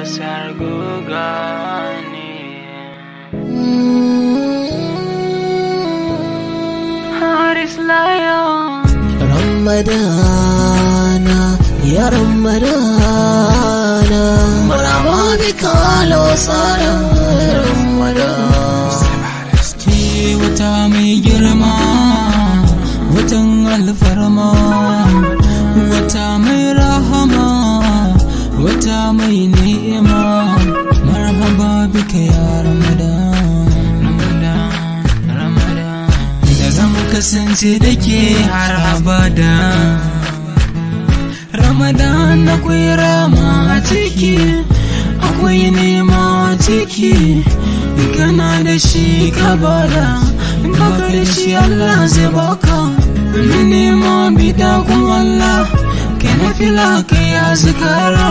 kasar gugani. Haris Lion Ramadana, ya Ramadana, maraba bika losara Ramadana. Ke wata mai girma, watan alfarma, wata mai rahama, wata mai ni'ima. Marhaba bika ya Ramadan, da zamu kasance da ke har abada. Ramadan akwai rama a ciki, akwai nema a ciki. Kana da shi ka bada, baka da shi Allah zai baka. Ni nema bida kun Allah, kai na fila kai ya zikara.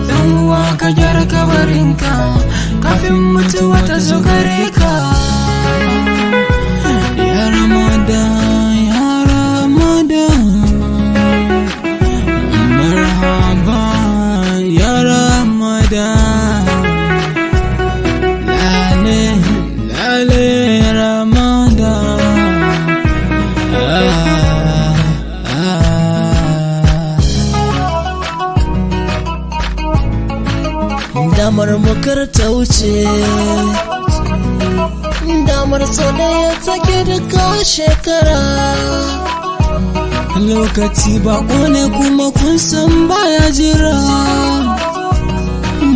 Dan uwa ka gyara kabarinka, kafin mutuwa ta zo gare ka. Ya Ramadan, ya Ramadan, marhaba ya Ramadan. Lale Ramadan, damar mukar ta wuce, damar so ɗaya take duka shekara. lokaci bako ne kuma kun san baya jira.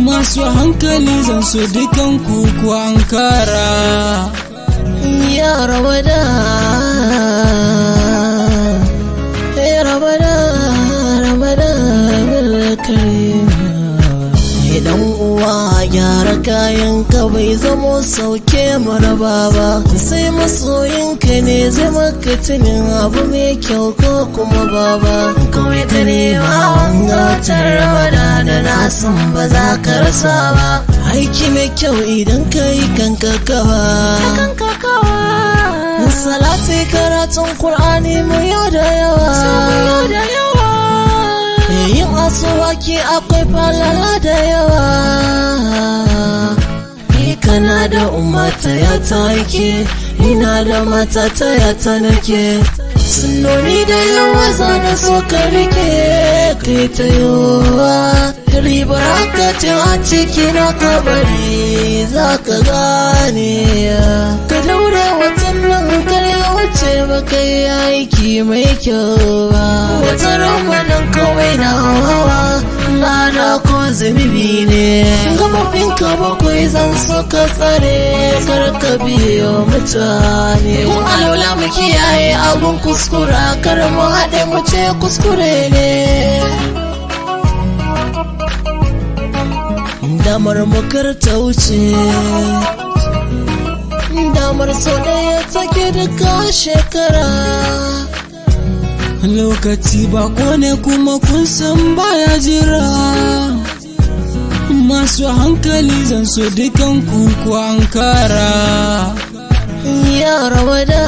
Masu hankali zan so dukan ku ankara. Ya Ramadan, ya Ramadan, Ramadan karim. Idan uwa gyara kayan ka bai zamo sauke maraba ba, sai masoyinka ne zai maka tunin abu mai kyau ko kuma baba. Kawai ta nema watan Ramadan da na san ba za ka rasa ba. Aiki mai kyau idan ka yi kanka kawa, salati karatun Kur'ani mu yau da yawa. Yin asuwaki akwai falala da yawa. Ni kana da ummata ya ta yake, ina da mata ta ya ta nake. Sunnoni da yawa zana so ka rike, kai ta yawa. Ribar hakatin a ciki na kabari za ka gane. Ka daure watan nan kar ya wuce ba kai aiki mai kyau ba. Wata Ramadan kawai na hawa, lada ko zunubi ne. Gababin ka bakwai zan so ka tsare, kar ka biyo mutane. Kun alaula mu kiyaye abun kuskura, kar mu haɗe mu ce kuskure ne. Damar mukar ta wuce, damar so ɗaya take duka shekara. Lokaci bako ne kuma kun san baya jira. Masu hankali zan so dukan ku ankara. Ya Ramadan.